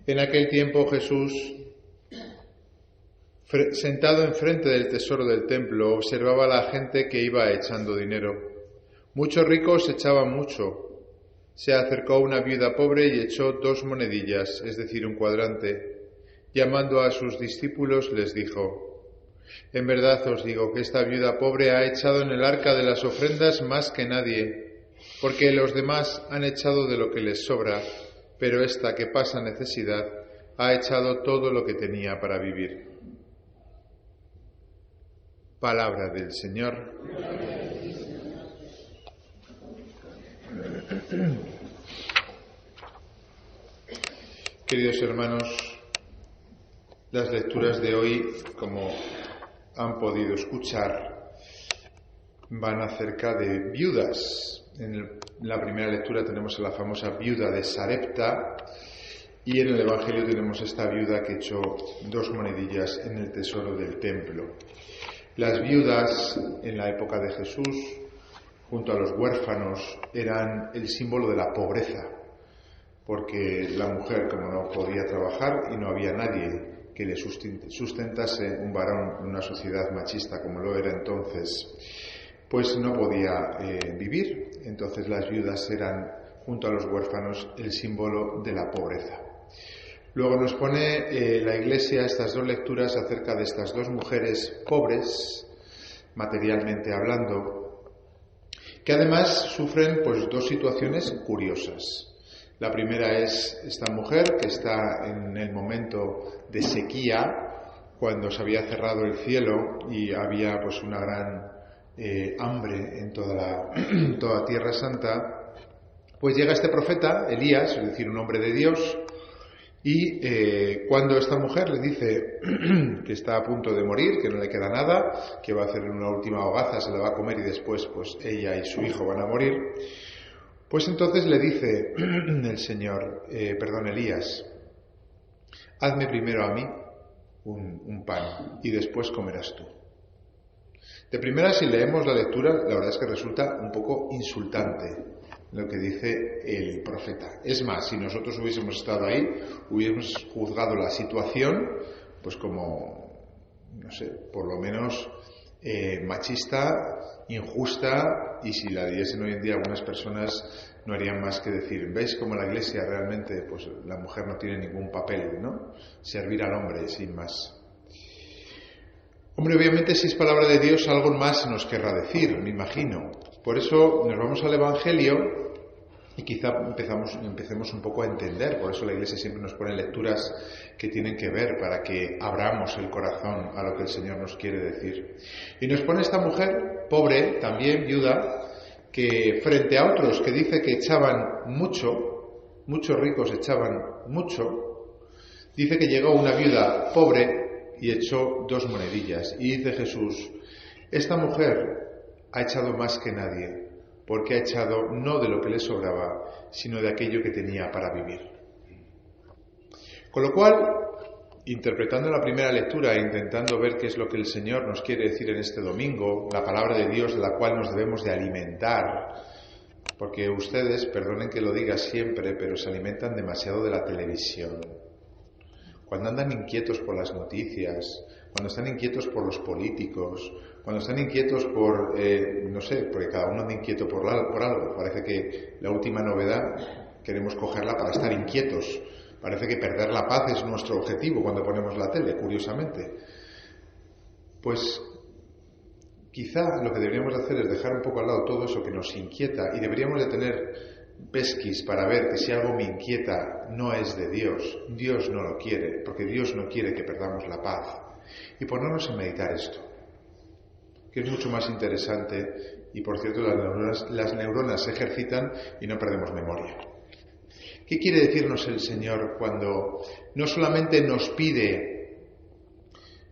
En aquel tiempo Jesús, sentado enfrente del tesoro del templo, observaba a la gente que iba echando dinero. Muchos ricos echaban mucho. Se acercó una viuda pobre y echó 2 monedillas, es decir, un cuadrante. Llamando a sus discípulos les dijo: en verdad os digo que esta viuda pobre ha echado en el arca de las ofrendas más que nadie, porque los demás han echado de lo que les sobra, pero esta que pasa necesidad ha echado todo lo que tenía para vivir. Palabra del Señor. Queridos hermanos, las lecturas de hoy, como han podido escuchar, van acerca de viudas. En la primera lectura tenemos a la famosa viuda de Sarepta y en el Evangelio tenemos esta viuda que echó 2 monedillas en el tesoro del templo. Las viudas en la época de Jesús, junto a los huérfanos, eran el símbolo de la pobreza, porque la mujer, como no podía trabajar y no había nadie que le sustentase, un varón en una sociedad machista como lo era entonces, pues no podía vivir. Entonces las viudas eran, junto a los huérfanos, el símbolo de la pobreza. Luego nos pone la Iglesia estas 2 lecturas acerca de estas 2 mujeres pobres, materialmente hablando, que además sufren pues 2 situaciones curiosas. La primera es esta mujer que está en el momento de sequía, cuando se había cerrado el cielo y había pues una gran hambre en toda Tierra Santa. Pues llega este profeta, Elías, es decir, un hombre de Dios, y cuando esta mujer le dice que está a punto de morir, que no le queda nada, que va a hacer una última hogaza, se la va a comer y después pues ella y su hijo van a morir, pues entonces le dice el Señor, Elías, hazme primero a mí un pan y después comerás tú. De primera, si leemos la lectura, la verdad es que resulta un poco insultante lo que dice el profeta. Es más, si nosotros hubiésemos estado ahí, hubiésemos juzgado la situación pues como, no sé, por lo menos machista, injusta, y si la diesen hoy en día algunas personas no harían más que decir, ¿veis cómo la Iglesia realmente, pues la mujer no tiene ningún papel, ¿no? Servir al hombre, sin más. Hombre, obviamente si es palabra de Dios algo más nos querrá decir, me imagino. Por eso nos vamos al Evangelio y quizá empecemos un poco a entender. Por eso la Iglesia siempre nos pone lecturas que tienen que ver para que abramos el corazón a lo que el Señor nos quiere decir. Y nos pone esta mujer, pobre, también viuda, que frente a otros que dice que echaban mucho, muchos ricos echaban mucho, dice que llegó una viuda pobre y echó 2 monedillas. Y dice Jesús, esta mujer ha echado más que nadie, porque ha echado no de lo que le sobraba, sino de aquello que tenía para vivir. Con lo cual, interpretando la primera lectura e intentando ver qué es lo que el Señor nos quiere decir en este domingo, la palabra de Dios de la cual nos debemos de alimentar, porque ustedes, perdonen que lo diga siempre, pero se alimentan demasiado de la televisión. Cuando andan inquietos por las noticias, cuando están inquietos por los políticos, cuando están inquietos por, no sé, porque cada uno anda inquieto por algo. Parece que la última novedad queremos cogerla para estar inquietos. Parece que perder la paz es nuestro objetivo cuando ponemos la tele, curiosamente. Pues quizá lo que deberíamos hacer es dejar un poco al lado todo eso que nos inquieta y deberíamos de tener pesquis para ver que si algo me inquieta no es de Dios, Dios no lo quiere, porque Dios no quiere que perdamos la paz, y ponernos a meditar esto, que es mucho más interesante, y por cierto las neuronas se ejercitan y no perdemos memoria. ¿Qué quiere decirnos el Señor cuando no solamente nos pide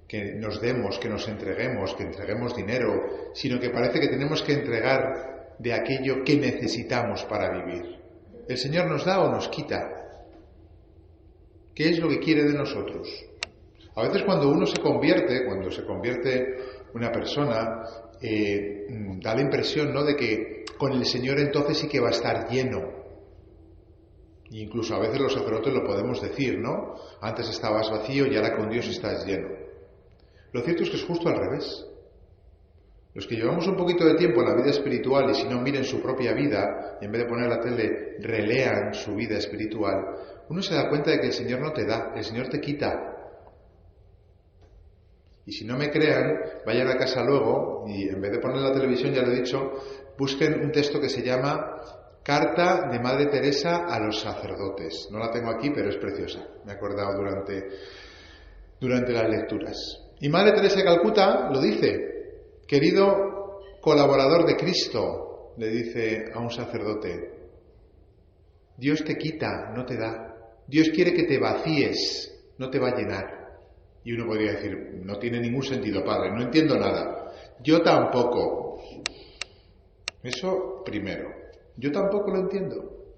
que nos demos, que nos entreguemos, que entreguemos dinero, sino que parece que tenemos que entregar de aquello que necesitamos para vivir? ¿El Señor nos da o nos quita? ¿Qué es lo que quiere de nosotros? A veces cuando se convierte una persona, da la impresión, ¿no?, de que con el Señor entonces sí que va a estar lleno. Incluso a veces los sacerdotes lo podemos decir, ¿no? Antes estabas vacío y ahora con Dios estás lleno. Lo cierto es que es justo al revés. Los que llevamos un poquito de tiempo en la vida espiritual y si no miren su propia vida, y en vez de poner la tele, relean su vida espiritual, uno se da cuenta de que el Señor no te da, el Señor te quita. Y si no me crean, vayan a casa luego y en vez de poner la televisión, ya lo he dicho, busquen un texto que se llama Carta de Madre Teresa a los sacerdotes. No la tengo aquí, pero es preciosa. Me he acordado durante las lecturas. Y Madre Teresa de Calcuta lo dice. Querido colaborador de Cristo, le dice a un sacerdote, Dios te quita, no te da. Dios quiere que te vacíes, no te va a llenar. Y uno podría decir, no tiene ningún sentido, padre, no entiendo nada. Yo tampoco. Eso primero. Yo tampoco lo entiendo.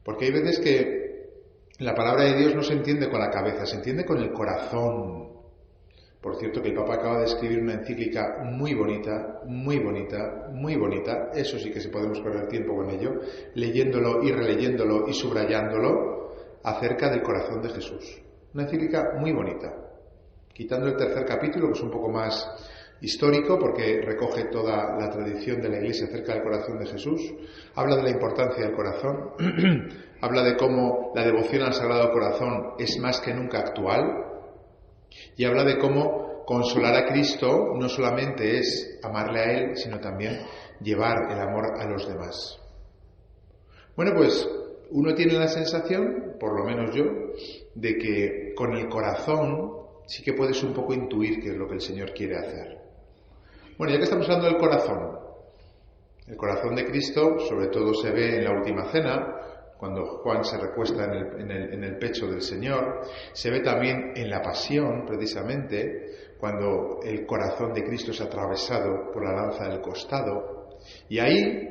Porque hay veces que la palabra de Dios no se entiende con la cabeza, se entiende con el corazón. Por cierto, que el Papa acaba de escribir una encíclica muy bonita, muy bonita, muy bonita. Eso sí que se podemos perder tiempo con ello, leyéndolo y releyéndolo y subrayándolo acerca del corazón de Jesús. Una encíclica muy bonita. Quitando el tercer capítulo, que es un poco más histórico, porque recoge toda la tradición de la Iglesia acerca del corazón de Jesús. Habla de la importancia del corazón. Habla de cómo la devoción al Sagrado Corazón es más que nunca actual. Y habla de cómo consolar a Cristo no solamente es amarle a Él, sino también llevar el amor a los demás. Bueno, pues uno tiene la sensación, por lo menos yo, de que con el corazón sí que puedes un poco intuir qué es lo que el Señor quiere hacer. Bueno, ya que estamos hablando del corazón, el corazón de Cristo sobre todo se ve en la última cena, cuando Juan se recuesta en el pecho del Señor, se ve también en la pasión, precisamente, cuando el corazón de Cristo es atravesado por la lanza del costado. Y ahí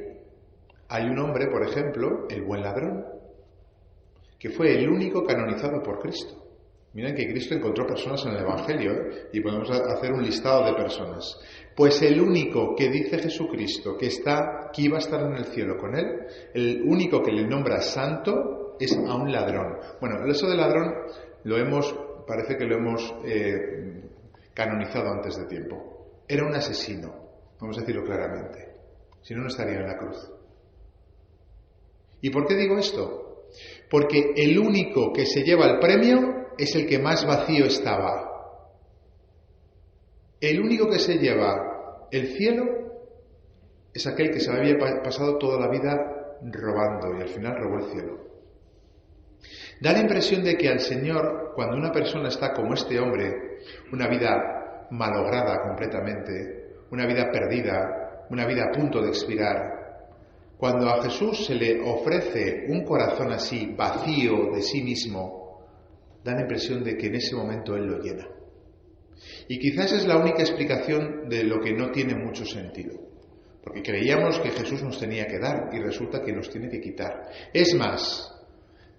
hay un hombre, por ejemplo, el buen ladrón, que fue el único canonizado por Cristo. Miren que Cristo encontró personas en el Evangelio, y podemos hacer un listado de personas. Pues el único que dice Jesucristo que iba a estar en el cielo con él, el único que le nombra santo es a un ladrón. Bueno, eso de ladrón parece que lo hemos canonizado antes de tiempo. Era un asesino, vamos a decirlo claramente. Si no, no estaría en la cruz. ¿Y por qué digo esto? Porque el único que se lleva el premio es el que más vacío estaba. El único que se lleva el cielo es aquel que se había pasado toda la vida robando y al final robó el cielo. Da la impresión de que al Señor, cuando una persona está como este hombre, una vida malograda completamente, una vida perdida, una vida a punto de expirar, cuando a Jesús se le ofrece un corazón así, vacío de sí mismo, da la impresión de que en ese momento Él lo llena. Y quizás es la única explicación de lo que no tiene mucho sentido. Porque creíamos que Jesús nos tenía que dar y resulta que nos tiene que quitar. Es más,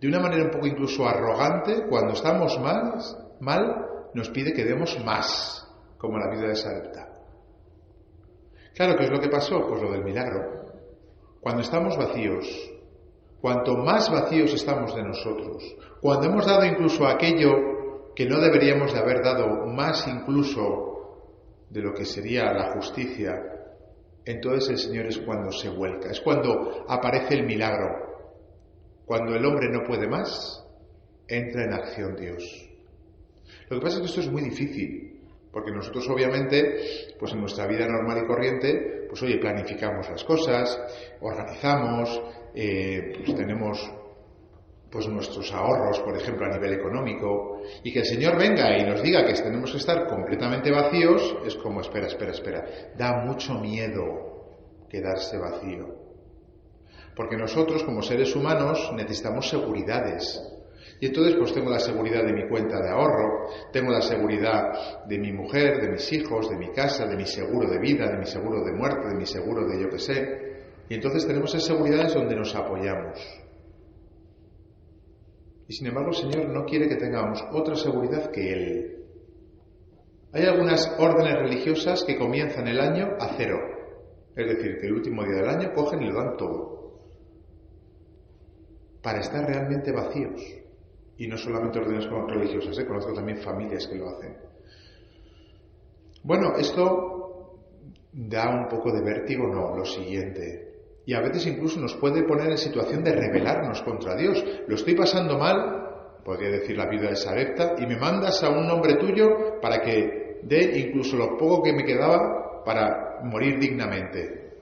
de una manera un poco incluso arrogante, cuando estamos mal, nos pide que demos más, como la vida de Sarepta. Claro, ¿qué es lo que pasó? Pues lo del milagro. Cuando estamos vacíos, cuanto más vacíos estamos de nosotros, cuando hemos dado incluso aquello que no deberíamos de haber dado, más incluso de lo que sería la justicia, entonces el Señor es cuando se vuelca, es cuando aparece el milagro. Cuando el hombre no puede más, entra en acción Dios. Lo que pasa es que esto es muy difícil, porque nosotros obviamente, pues en nuestra vida normal y corriente, pues oye, planificamos las cosas, organizamos, pues tenemos pues nuestros ahorros, por ejemplo, a nivel económico, y que el Señor venga y nos diga que tenemos que estar completamente vacíos, es como, espera, da mucho miedo quedarse vacío. Porque nosotros, como seres humanos, necesitamos seguridades. Y entonces, pues tengo la seguridad de mi cuenta de ahorro, tengo la seguridad de mi mujer, de mis hijos, de mi casa, de mi seguro de vida, de mi seguro de muerte, de mi seguro de yo qué sé. Y entonces tenemos esas seguridades donde nos apoyamos. Y sin embargo el Señor no quiere que tengamos otra seguridad que Él. Hay algunas órdenes religiosas que comienzan el año a cero. Es decir, que el último día del año cogen y lo dan todo. para estar realmente vacíos. Y no solamente órdenes religiosas, conozco también familias que lo hacen. Bueno, esto da un poco de vértigo, no, lo siguiente. Y a veces incluso nos puede poner en situación de rebelarnos contra Dios. Lo estoy pasando mal, podría decir la viuda de Sarepta, y me mandas a un hombre tuyo para que dé incluso lo poco que me quedaba para morir dignamente.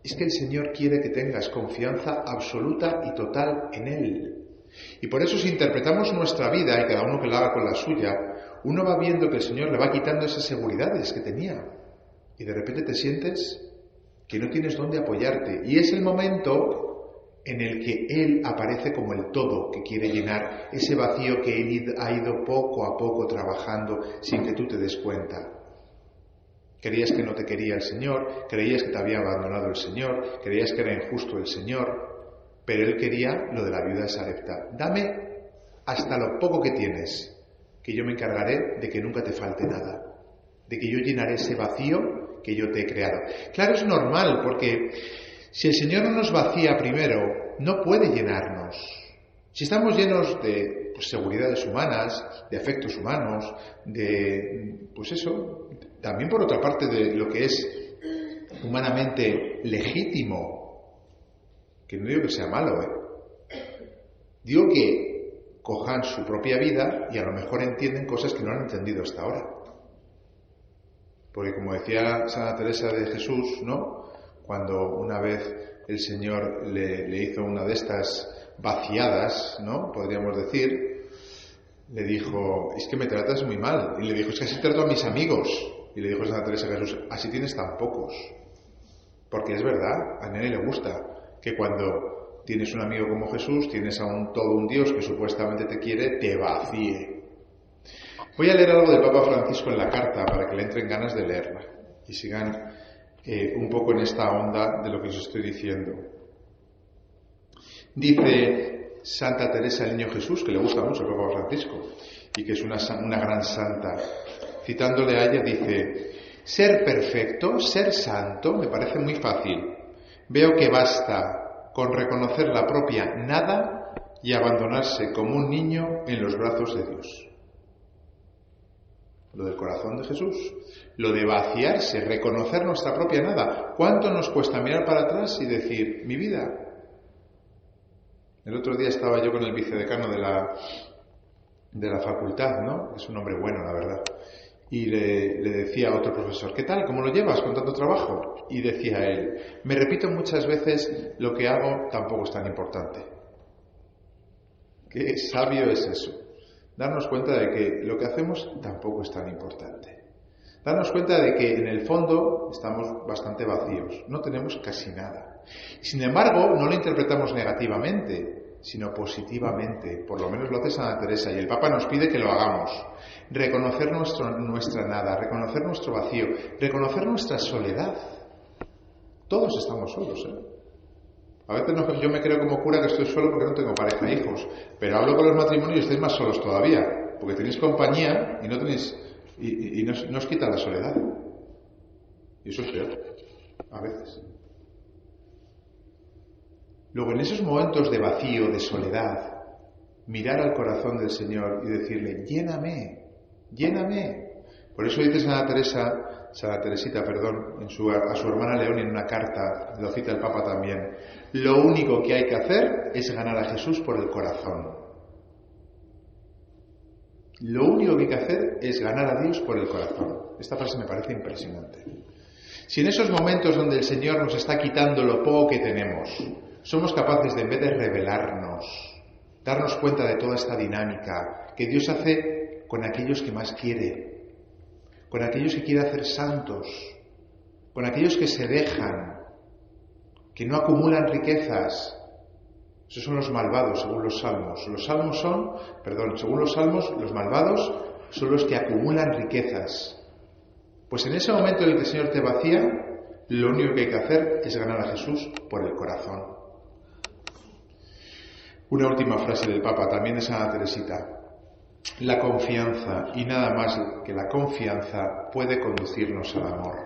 Es que el Señor quiere que tengas confianza absoluta y total en Él. Y por eso si interpretamos nuestra vida, y cada uno que la haga con la suya, uno va viendo que el Señor le va quitando esas seguridades que tenía. Y de repente te sientes que no tienes dónde apoyarte. Y es el momento en el que Él aparece como el todo que quiere llenar ese vacío que Él ha ido poco a poco trabajando sin que tú te des cuenta. Creías que no te quería el Señor, creías que te había abandonado el Señor, creías que era injusto el Señor, pero Él quería lo de la viuda de Sarepta. Dame hasta lo poco que tienes, que yo me encargaré de que nunca te falte nada, de que yo llenaré ese vacío que yo te he creado. Claro, es normal, porque si el Señor no nos vacía primero, no puede llenarnos. Si estamos llenos de seguridades humanas, de afectos humanos, de, también por otra parte de lo que es humanamente legítimo, que no digo que sea malo, digo que cojan su propia vida y a lo mejor entienden cosas que no han entendido hasta ahora. Porque como decía Santa Teresa de Jesús, ¿no?, cuando una vez el Señor le hizo una de estas vaciadas, ¿no?, podríamos decir, le dijo, es que me tratas muy mal. Y le dijo, es que así trato a mis amigos. Y le dijo Santa Teresa de Jesús, así tienes tan pocos. Porque es verdad, a nadie le gusta que cuando tienes un amigo como Jesús, tienes a todo un Dios que supuestamente te quiere, te vacíe. Voy a leer algo del Papa Francisco en la carta para que le entren ganas de leerla y sigan un poco en esta onda de lo que os estoy diciendo. Dice Santa Teresa del Niño Jesús, que le gusta mucho al Papa Francisco y que es una gran santa, citándole a ella, dice: ser perfecto, ser santo, me parece muy fácil. Veo que basta con reconocer la propia nada y abandonarse como un niño en los brazos de Dios. Lo del corazón de Jesús, lo de vaciarse, reconocer nuestra propia nada. ¿Cuánto nos cuesta mirar para atrás y decir, mi vida? El otro día estaba yo con el vicedecano de la facultad, ¿no? Es un hombre bueno, la verdad. Y le decía a otro profesor, ¿qué tal? ¿Cómo lo llevas con tanto trabajo? Y decía él, me repito muchas veces, lo que hago tampoco es tan importante. Qué sabio es eso. Darnos cuenta de que lo que hacemos tampoco es tan importante. Darnos cuenta de que en el fondo estamos bastante vacíos, no tenemos casi nada. Sin embargo, no lo interpretamos negativamente, sino positivamente. Por lo menos lo hace Santa Teresa y el Papa nos pide que lo hagamos. Reconocer nuestra nada, reconocer nuestro vacío, reconocer nuestra soledad. Todos estamos solos, A veces yo me creo como cura que estoy solo porque no tengo pareja e hijos, pero hablo con los matrimonios y estáis más solos todavía, porque tenéis compañía y no tenéis y no os quita la soledad. Y eso es peor, a veces. Luego, en esos momentos de vacío, de soledad, mirar al corazón del Señor y decirle, lléname, lléname. Por eso dice Santa Teresita, a su hermana Leonia en una carta, lo cita el Papa también, lo único que hay que hacer es ganar a Jesús por el corazón. Lo único que hay que hacer es ganar a Dios por el corazón. Esta frase me parece impresionante. Si en esos momentos donde el Señor nos está quitando lo poco que tenemos, somos capaces de, en vez de rebelarnos, darnos cuenta de toda esta dinámica que Dios hace con aquellos que más quiere, con aquellos que quiere hacer santos, con aquellos que se dejan, que no acumulan riquezas. Esos son los malvados, según los salmos. Según los salmos, los malvados son los que acumulan riquezas. Pues en ese momento en el que el Señor te vacía, lo único que hay que hacer es ganar a Jesús por el corazón. Una última frase del Papa, también de Santa Teresita. La confianza, y nada más que la confianza, puede conducirnos al amor.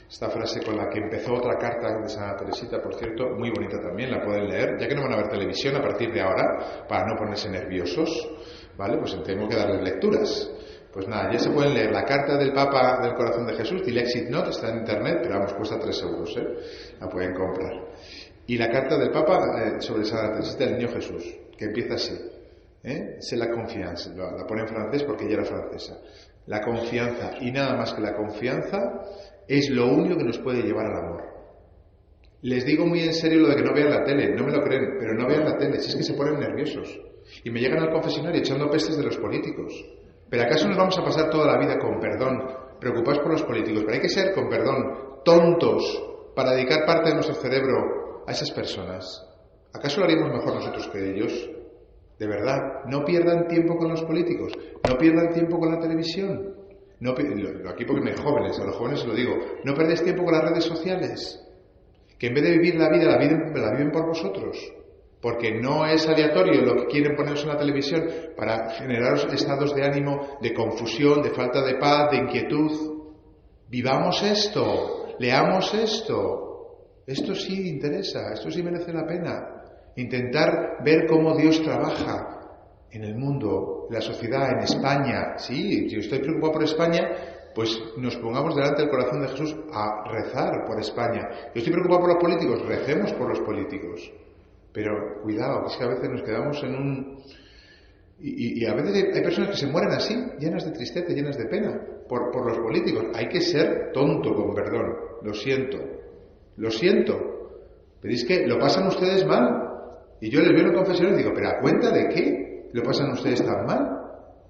Esta frase con la que empezó otra carta de Santa Teresita, por cierto, muy bonita también, la pueden leer, ya que no van a ver televisión a partir de ahora, para no ponerse nerviosos, ¿vale? Pues tengo que darles lecturas. Pues nada, ya se pueden leer la carta del Papa del Corazón de Jesús, Dilexit Not, está en internet, pero vamos, cuesta 3 euros, la pueden comprar. Y la carta del Papa sobre Santa Teresita del Niño Jesús, que empieza así, c'est la confiance, la pone en francés porque ella era francesa. La confianza, y nada más que la confianza, es lo único que nos puede llevar al amor. Les digo muy en serio lo de que no vean la tele, no me lo creen, pero no vean la tele, si es que se ponen nerviosos. Y me llegan al confesionario echando pestes de los políticos. ¿Pero acaso nos vamos a pasar toda la vida con perdón, preocupados por los políticos? Pero hay que ser, con perdón, tontos para dedicar parte de nuestro cerebro a esas personas. ¿Acaso lo haríamos mejor nosotros que ellos? De verdad, no pierdan tiempo con los políticos, no pierdan tiempo con la televisión. No, aquí porque me jóvenes, a los jóvenes se lo digo, no perdéis tiempo con las redes sociales, que en vez de vivir la vida, la viven por vosotros, porque no es aleatorio lo que quieren poneros en la televisión para generaros estados de ánimo, de confusión, de falta de paz, de inquietud. Vivamos esto, leamos esto sí interesa, esto sí merece la pena. Intentar ver cómo Dios trabaja en el mundo, en la sociedad, en España. Sí, si estoy preocupado por España, pues nos pongamos delante del corazón de Jesús a rezar por España. Yo estoy preocupado por los políticos, recemos por los políticos. Pero cuidado, es que a veces nos quedamos en un... Y a veces hay personas que se mueren así, llenas de tristeza, llenas de pena, por los políticos. Hay que ser tonto, con perdón. Lo siento. Pero es que lo pasan ustedes mal. Y yo les veo en el confesionario y digo, ¿pero a cuenta de qué lo pasan ustedes tan mal?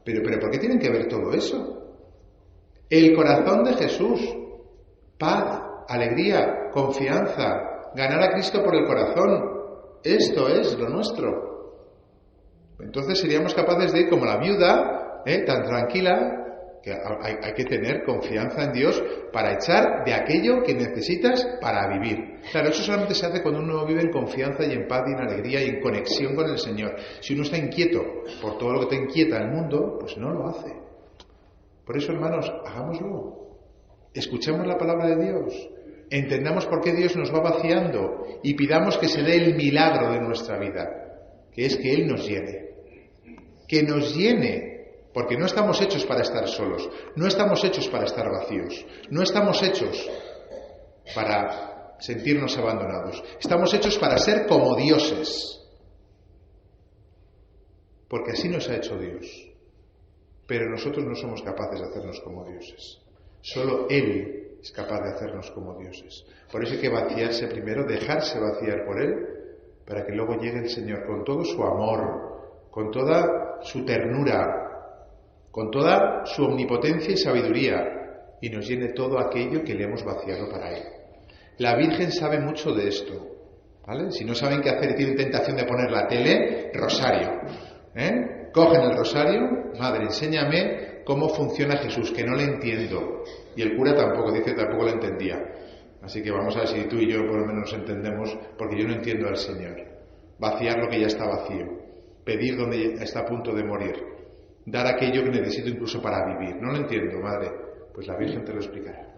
¿Pero ¿por qué tienen que ver todo eso? El corazón de Jesús, paz, alegría, confianza, ganar a Cristo por el corazón. Esto es lo nuestro. Entonces seríamos capaces de ir como la viuda, tan tranquila, que hay que tener confianza en Dios para echar de aquello que necesitas para vivir. Claro, eso solamente se hace cuando uno vive en confianza y en paz y en alegría y en conexión con el Señor. Si uno está inquieto por todo lo que te inquieta el mundo, pues no lo hace. Por eso, hermanos, hagámoslo. Escuchemos la palabra de Dios. Entendamos por qué Dios nos va vaciando y pidamos que se dé el milagro de nuestra vida, que es que Él nos llene. Que nos llene. Porque no estamos hechos para estar solos, no estamos hechos para estar vacíos, no estamos hechos para sentirnos abandonados, estamos hechos para ser como dioses. Porque así nos ha hecho Dios. Pero nosotros no somos capaces de hacernos como dioses. Solo Él es capaz de hacernos como dioses. Por eso hay que vaciarse primero, dejarse vaciar por Él, para que luego llegue el Señor con todo su amor, con toda su ternura, con toda su omnipotencia y sabiduría, y nos llene todo aquello que le hemos vaciado para Él. La Virgen sabe mucho de esto, ¿vale? Si no saben qué hacer y tienen tentación de poner la tele, rosario. Cogen el rosario, madre, enséñame cómo funciona Jesús, que no le entiendo. Y el cura tampoco, dice que tampoco lo entendía. Así que vamos a ver si tú y yo por lo menos nos entendemos, porque yo no entiendo al Señor. Vaciar lo que ya está vacío, pedir donde está a punto de morir, dar aquello que necesito incluso para vivir. No lo entiendo, madre. Pues la Virgen te lo explicará.